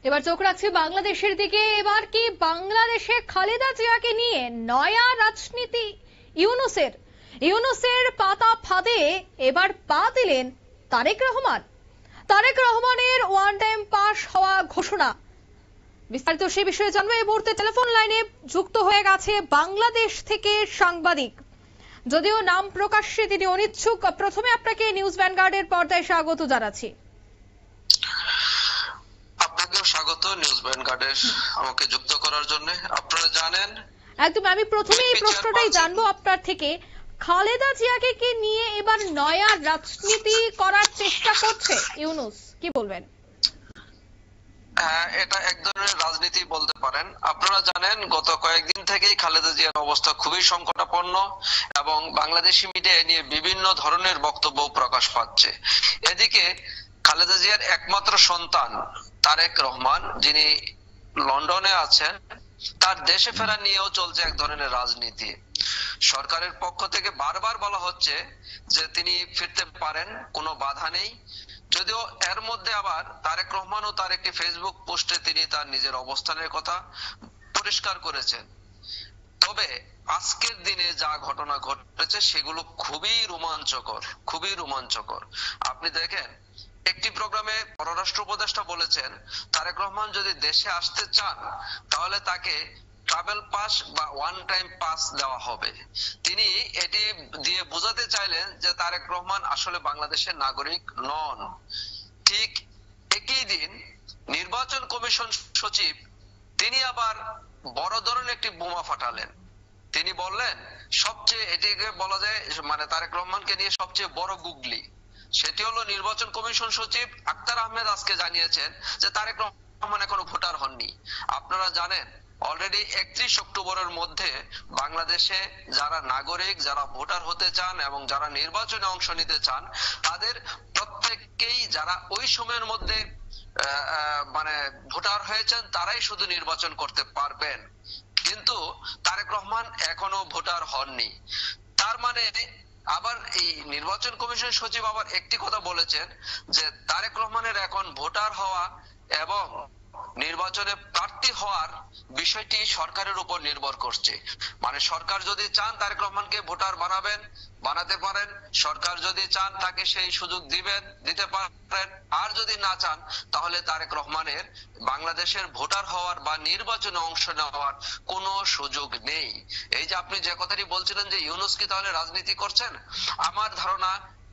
এবার চোখ রাখছি বাংলাদেশের দিকে। এবার কি বাংলাদেশে খালেদা জিয়াকে নিয়ে নয়া রাজনীতি ইউনূসের? ইউনূসের পাতা ফাঁদে এবার পা দিলেন তারেক রহমান। তারেক রহমানের ওয়ান টাইম পাস হওয়া ঘোষণা। বিস্তারিত সে বিষয়ে জানবো। এই মুহূর্তে টেলিফোন লাইনে যুক্ত হয়ে গেছে বাংলাদেশ থেকে সাংবাদিক, যদিও নাম প্রকাশ্যে তিনি অনিচ্ছুক। প্রথমে আপনাকে নিউজ ভ্যানগার্ডের পর্দায় স্বাগত জানাচ্ছি। আপনাকেও স্বাগত নিউজ ভ্যানগার্ডের আমাকে যুক্ত করার জন্য। আপনারা জানেন একদম, আমি প্রথমে এই প্রশ্নটাই জানবো আপনার থেকে, খালেদা জিয়াকে কি নিয়ে এবার নয়া রাজনীতি করার চেষ্টা করছে ইউনূস, কি বলবেন? হ্যাঁ, এটা এক ধরনের রাজনীতি বলতে পারেন। আপনারা জানেন গত কয়েকদিন থেকেই খালেদা জিয়ার অবস্থা খুবই সংকটাপন্ন এবং বাংলাদেশি মিডিয়ায় নিয়ে বিভিন্ন ধরনের বক্তব্য প্রকাশ পাচ্ছে। এদিকে খালেদা জিয়ার একমাত্র সন্তান তারেক রহমান, যিনি লন্ডনে আছেন, তার দেশে ফেরা নিয়েও চলছে এক ধরনের রাজনীতি। সরকারের পক্ষ থেকে বারবার বলা হচ্ছে যে তিনি ফিরতে পারেন, কোনো বাধা নেই। যদিও এর মধ্যে আবার তারেক রহমানও তার একটি ফেসবুক পোস্টে তিনি তার নিজের অবস্থানের কথা পরিষ্কার করেছেন। তবে আজকের দিনে যা ঘটনা ঘটেছে সেগুলো খুবই রোমাঞ্চকর, খুবই রোমাঞ্চকর। আপনি দেখেন, একটি প্রোগ্রামে পররাষ্ট্র উপদেষ্টা বলেছেন তারেক রহমান যদি দেশে আসতে চান তাহলে তাকে ট্রাভেল পাস বা ওয়ান টাইম পাস দেওয়া হবে। তিনি এটি দিয়ে বোঝাতে চাইলেন যে তারেক রহমান আসলে বাংলাদেশের নাগরিক নন। ঠিক একই দিন নির্বাচন কমিশন সচিব তিনি আবার বড় ধরনের একটি বোমা ফাটালেন। তিনি বললেন সবচেয়ে, এটিকে বলা যায় মানে তারেক রহমানকে নিয়ে সবচেয়ে বড় গুগলি, সেটি হলো নির্বাচন কমিশন সচিব আক্তার আহমেদ আজকে জানিয়েছেন যে তারেক রহমান এখনো ভোটার হননি। আপনারা জানেন অলরেডি 31 অক্টোবরের মধ্যে বাংলাদেশে যারা নাগরিক, যারা ভোটার হতে চান এবং যারা নির্বাচনে অংশ নিতে চান, তাদের প্রত্যেককেই যারা ওই সময়ের মধ্যে মানে ভোটার হয়েছেন তারাই শুধু নির্বাচন করতে পারবেন। কিন্তু তারেক রহমান এখনো ভোটার হননি। তার মানে আবার এই নির্বাচন কমিশন সচিব আবার একটি কথা বলেছেন যে তারেক রহমানের এখন ভোটার হওয়া এবং নির্বাচনে প্রার্থী হওয়ার বিষয়টি সরকারের উপর নির্ভর করছে। মানে সরকার যদি চান তারেক রহমানকে ভোটার বানাবেন, বানাতে পারেন। সরকার যদি চান তাকে সেই সুযোগ দিতে পারেন। আর যদি না চান তাহলে তারেক রহমানের বাংলাদেশের ভোটার হওয়ার বা নির্বাচনে অংশ নেওয়ার কোনো সুযোগ নেই। এই যে আপনি যে কথাটি বলছিলেন যে ইউনূস কি তাহলে রাজনীতি করছেন, আমার ধারণা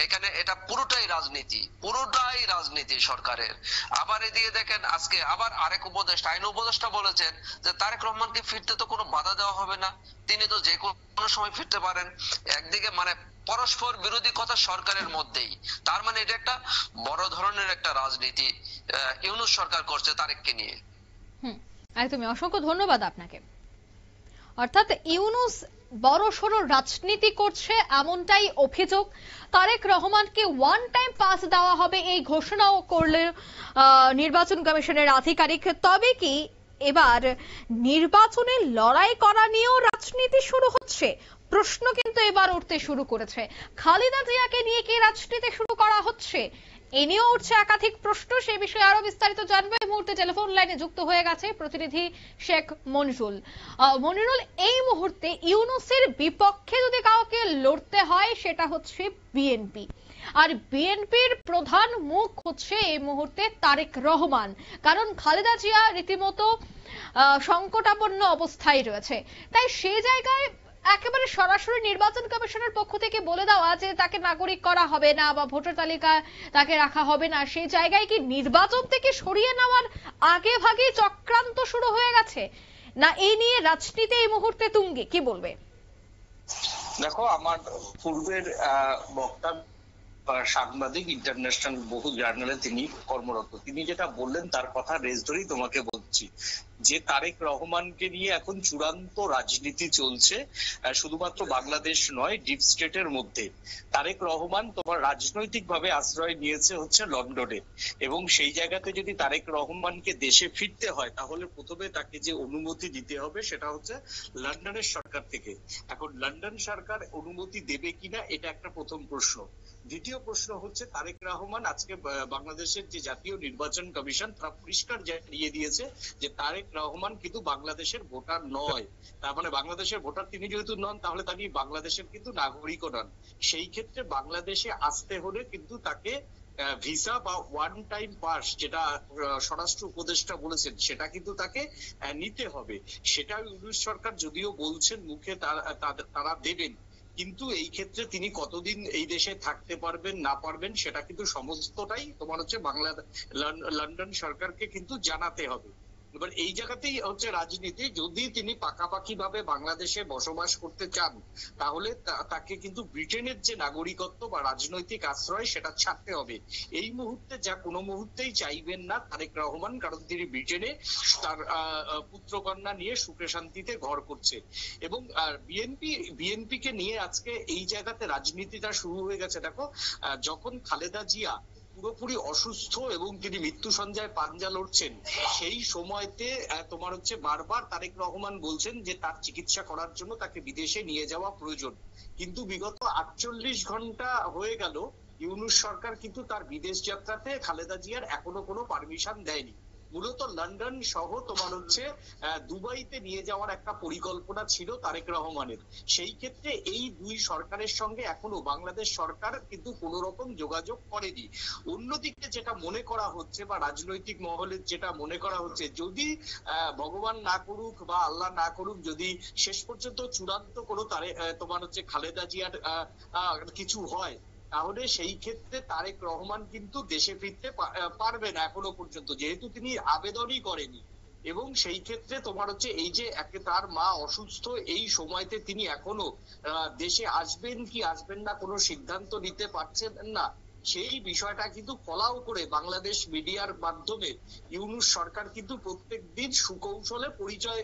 এখানে এটা পুরোটাই রাজনীতি, পুরোটাই রাজনীতি সরকারের। আবার এদিকে দেখেন আজকে আবার আরেক উপদেষ্টা, আইন উপদেষ্টা বলেছেন যে তারেক রহমানকে ফিরতে তো কোনো বাধা দেওয়া হবে না, তিনি তো যে কোনো সময় ফিরতে পারেন। একদিকে মানে পরস্পর বিরোধী কথা সরকারের মধ্যেই। তার মানে এটা একটা বড় ধরনের একটা রাজনীতি ইউনূস সরকার করছে তারেককে নিয়ে। একদমই, অসংখ্য ধন্যবাদ আপনাকে। অর্থাৎ ইউনূস বড়সড় রাজনীতি করছে এমনটাই অভিযোগ। তারেক রহমানকে ওয়ান টাইম পাস দেওয়া হবে এই ঘোষণাও করলে নির্বাচন কমিশনের আধিকারিক। তবে কি এবার নির্বাচনে লড়াই করা নিয়েও রাজনীতি শুরু হচ্ছে? প্রশ্ন কিন্তু এবার উঠতে শুরু করেছে। খালেদা জিয়াকে নিয়ে কি রাজনীতি শুরু করা হচ্ছে? এ নিয়েও উঠছে একাধিক প্রশ্ন। সে বিষয়ে আরো বিস্তারিত জানবো। এই মুহূর্তে টেলিফোন লাইনে যুক্ত হয়ে গেছে প্রতিনিধি শেখ মনিরুল। মনিরুল, এই মুহূর্তে ইউনূসের বিপক্ষে যদি কাউকে লড়তে হয় সেটা হচ্ছে বিএনপি, আর বিএনপির প্রধান মুখ হচ্ছে এই মুহূর্তে তারেক রহমান। কারণ খালেদা জিয়া রীতিমতো সংকটাপন্ন অবস্থায় রয়েছে। তাই সেই জায়গায় একেবারে সরাসরি নির্বাচন কমিশনের পক্ষ থেকে বলে দেওয়া যে তাকে নাগরিক করা হবে না বা ভোটার তালিকায় তাকে রাখা হবে না, সেই জায়গায় কি নির্বাচন থেকে সরিয়ে নেওয়ার আগে ভাগে চক্রান্ত শুরু হয়ে গেছে, না এই নিয়ে রাজনীতি এই মুহূর্তে তুঙ্গে, কি বলবে? দেখো, আমার পূর্বের বক্তা সাংবাদিক, ইন্টারন্যাশনাল বহু জার্নালে তিনি কর্মরত, তিনি যেটা বললেন তার কথা রেজ ধরেই তোমাকে বলছি যে তারেক রহমানকে নিয়ে এখন চূড়ান্ত রাজনীতি চলছে, শুধুমাত্র বাংলাদেশ নয়, ডিপ স্টেটের মধ্যে। তারেক রহমান তোমার রাজনৈতিক ভাবে আশ্রয় নিয়েছে হচ্ছে লন্ডনে, এবং সেই জায়গাতে যদি তারেক রহমানকে দেশে ফিরতে হয় তাহলে প্রথমে তাকে যে অনুমতি দিতে হবে সেটা হচ্ছে লন্ডনের সরকার থেকে। এখন লন্ডন সরকার অনুমতি দেবে কিনা এটা একটা প্রথম প্রশ্ন। দ্বিতীয় প্রশ্ন হচ্ছে তারেক রহমান আজকে বাংলাদেশের যে জাতীয় নির্বাচন কমিশন তারা পরিষ্কার জানিয়ে দিয়েছে যে তারেক রহমান কিন্তু বাংলাদেশের ভোটার নয়। তার মানে বাংলাদেশের ভোটার তিনি যেহেতু নন, তাহলে তিনি বাংলাদেশের কিন্তু নাগরিকও নন। সেই ক্ষেত্রে বাংলাদেশে আসতে হলে কিন্তু তাকে ভিসা বা ওয়ান টাইম পাস, যেটা স্বরাষ্ট্র উপদেষ্টা বলেছেন, সেটা কিন্তু তাকে নিতে হবে। সেটা ইউনূস সরকার যদিও বলছেন মুখে তারা দেবেন, কিন্তু এই ক্ষেত্রে তিনি কতদিন এই দেশে থাকতে পারবেন না পারবেন সেটা কিন্তু সমস্তটাই তোমার হচ্ছে লন্ডন সরকারকে কিন্তু জানাতে হবে। এবার এই জায়গাতেই হচ্ছে রাজনীতি। যদি তিনি পাকাপাকি ভাবে বাংলাদেশে বসবাস করতে চান, তাহলে তাকে কিন্তু ব্রিটেনের যে নাগরিকত্ব বা রাজনৈতিক আশ্রয় সেটা ছাড়তে হবে। এই মুহূর্তে যা কোনো মুহূর্তেই চাইবেন না তারেক রহমান, কারণ তিনি ব্রিটেনে তার পুত্রকন্যা নিয়ে সুখে শান্তিতে ঘর করছে। এবং বিএনপি কে নিয়ে আজকে এই জায়গাতে রাজনীতিটা শুরু হয়ে গেছে। দেখো, যখন খালেদা জিয়া পুরোপুরি অসুস্থ এবং তিনি মৃত্যু সজ্জায় পাঞ্জা লড়ছেন, সেই সময়তে তোমার হচ্ছে বারবার তারেক রহমান বলছেন যে তার চিকিৎসা করার জন্য তাকে বিদেশে নিয়ে যাওয়া প্রয়োজন। কিন্তু বিগত 48 ঘন্টা হয়ে গেল, ইউনূস সরকার কিন্তু তার বিদেশ যাত্রাতে খালেদা জিয়ার এখনো কোনো পারমিশন দেয়নি। মূলত লন্ডন সহ তোমার হচ্ছে দুবাইতে নিয়ে যাওয়ার একটা পরিকল্পনা ছিল তারেক রহমানের। সেই ক্ষেত্রে এই দুই সরকারের সঙ্গে এখনো বাংলাদেশ সরকার কিন্তু কোনো রকম যোগাযোগ করেনি। অন্যদিকে যেটা মনে করা হচ্ছে বা রাজনৈতিক মহলে যেটা মনে করা হচ্ছে, যদি ভগবান না করুক বা আল্লাহ না করুক, যদি শেষ পর্যন্ত চূড়ান্ত কোনো তোমার হচ্ছে খালেদা জিয়ার কিছু হয়, তাহলে সেই ক্ষেত্রে তারেক রহমান কিন্তু দেশে ফিরতে পারবে না এখনো পর্যন্ত, যেহেতু তিনি আবেদনই করেনি। এবং সেই ক্ষেত্রে তোমার হচ্ছে এই যে তার মা অসুস্থ, এই সময়তে তিনি এখনো দেশে আসবেন কি আসবেন না কোনো সিদ্ধান্ত নিতে পারছেন না। সেই বিষয়টা কিন্তু ফলাও করে বাংলাদেশ মিডিয়ার মাধ্যমে ইউনূস সরকার কিন্তু প্রত্যেক দিন সুকৌশলে পরিচয়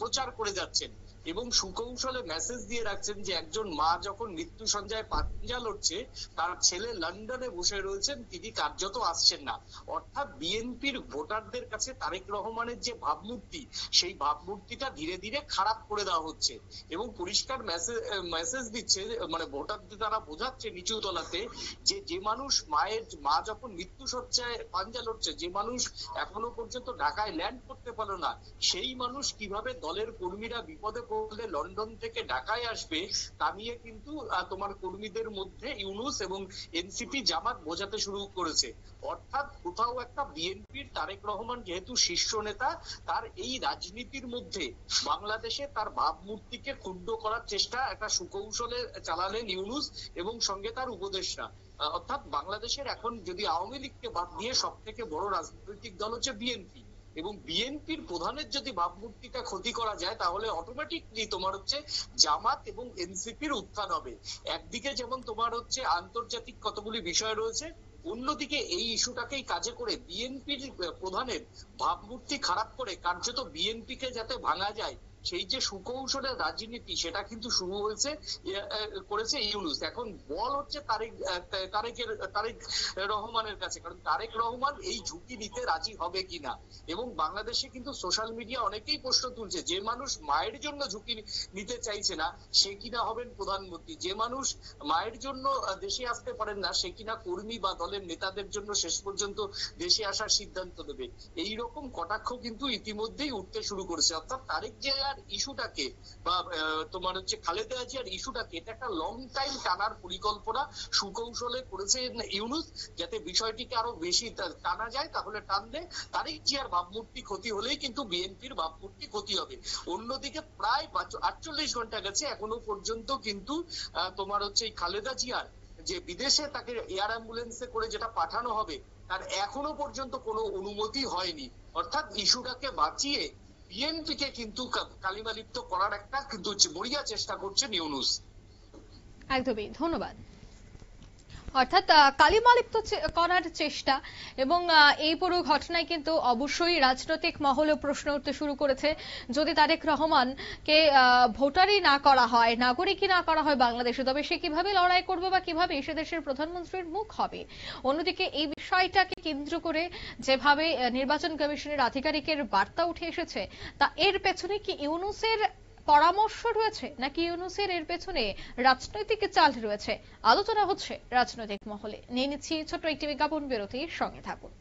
প্রচার করে যাচ্ছেন এবং সুকৌশলে মেসেজ দিয়ে রাখছেন যে একজন মা যখন মৃত্যু সজ্জায় পাঞ্জা লড়ছে, তার ছেলে লন্ডনে বসে রয়েছেন, তিনি কার্যত আসছেন না। অর্থাৎ বিএনপির ভোটারদের কাছে তারেক রহমানের যে ভাবমূর্তি, সেই ভাবমূর্তিটা ধীরে ধীরে খারাপ করে দেওয়া হচ্ছে এবং পরিষ্কার মেসেজ দিচ্ছে, মানে ভোটারদের তারা বোঝাচ্ছে নিচু তলাতে, যে মানুষ মা যখন মৃত্যু সজ্জায় পাঞ্জা লড়ছে, যে মানুষ এখনো পর্যন্ত ঢাকায় ল্যান্ড করতে পারলো না, সেই মানুষ কিভাবে দলের কর্মীরা বিপদে পড়লে লন্ডন থেকে ঢাকায় আসবে, তা নিয়ে কিন্তু তোমার কর্মীদের মধ্যে ইউনূস এবং এনসিপি জামাত বোঝাতে শুরু করেছে। অর্থাৎ কোথাও একটা বিএনপির তারেক রহমান যেহেতু শীর্ষ নেতা, তার এই রাজনীতির মধ্যে বাংলাদেশে তার ভাবমূর্তিকে ক্ষুণ্ণ করার চেষ্টা একটা সুকৌশলে চালালেন ইউনূস এবং সঙ্গে তার উপদেষ্টা। অর্থাৎ বাংলাদেশের এখন যদি আওয়ামী লীগকে বাদ দিয়ে সব থেকে বড় রাজনৈতিক দল হচ্ছে বিএনপি, এবং বিএনপির প্রধানের যদি ভাবমূর্তিটা ক্ষতি করা যায়, তাহলে অটোমেটিকলি তোমার হচ্ছে জামাত এবং এনসিপির উত্থান হবে। একদিকে যেমন তোমার হচ্ছে আন্তর্জাতিক কতগুলি বিষয় রয়েছে, অন্যদিকে এই ইস্যুটাকেই কাজে করে বিএনপির প্রধানের ভাবমূর্তি খারাপ করে কার্যত বিএনপিকে যাতে ভাঙা যায়, সেই যে সুকৌশলের রাজনীতি, সেটা কিন্তু শুরু করেছে ইউনূস। এখন বল হচ্ছে তারেক রহমানের কাছে, কারণ তারেক রহমান এই ঝুঁকি নিতে রাজি হবে কিনা। এবং বাংলাদেশে কিন্তু সোশ্যাল মিডিয়া অনেকেই প্রশ্ন তুলছে, যে মানুষ মায়ের জন্য ঝুঁকি নিতে চাইছে না, সে কিনা হবেন প্রধানমন্ত্রী, যে মানুষ মায়ের জন্য দেশে আসতে পারেন না, সে কিনা কর্মী বা দলের নেতাদের জন্য শেষ পর্যন্ত দেশে আসার সিদ্ধান্ত নেবে। এইরকম কটাক্ষ কিন্তু ইতিমধ্যেই উঠতে শুরু করেছে। অর্থাৎ তারেক জিয়ার ইস্যুটাকে বা তোমার হচ্ছে খালেদা জিয়ার ইস্যুটাকে, এটা একটা লং টাইম টানার পরিকল্পনা সুকৌশলে করেছে ইউনূস, যাতে বিষয়টিকে আরো বেশি টানা যায়। তাহলে টানলে তারেক জিয়ার ভাবমূর্তি ক্ষতি হলেই কিন্তু বিএনপির ভাবমূর্তি ক্ষতি হবে। অন্যদিকে প্রায় 48 ঘন্টা গেছে, এখনো পর্যন্ত কিন্তু তোমার হচ্ছে এই খালেদা জিয়ার যে বিদেশে তাকে এয়ার অ্যাম্বুলেন্সে করে যেটা পাঠানো হবে, তার এখনো পর্যন্ত কোনো অনুমতি হয়নি। অর্থাৎ ইস্যুটাকে বাঁচিয়ে বিএনপিকে কিন্তু কালিমালিপ্ত করার একটা কিন্তু মরিয়া চেষ্টা করছেন ইউনূস। একদমই, ধন্যবাদ। অর্থাৎ কালিমালিপ্ত করার চেষ্টা, এবং এই পুরো ঘটনায় কিন্তু অবশ্যই রাজনৈতিক মহলে প্রশ্ন উঠতে শুরু করেছে, যদি তারেক রহমানকে ভোটারই না করা হয়, নাগরিকই না করা হয় বাংলাদেশে, তবে সে কিভাবে লড়াই করবে বা কিভাবে সে দেশের প্রধানমন্ত্রীর মুখ হবে। অন্যদিকে এই বিষয়টাকে কেন্দ্র করে যেভাবে নির্বাচন কমিশনের আধিকারিকের বার্তা উঠে এসেছে, তা এর পেছনে কি ইউনূসের পরামর্শ রয়েছে নাকি ইউনূসের এর পেছনে রাজনৈতিক চাল রয়েছে, আলোচনা হচ্ছে রাজনৈতিক মহলে। নিয়ে নিচ্ছি ছোট্ট একটি বিজ্ঞাপন বিরতির সঙ্গে থাকুন।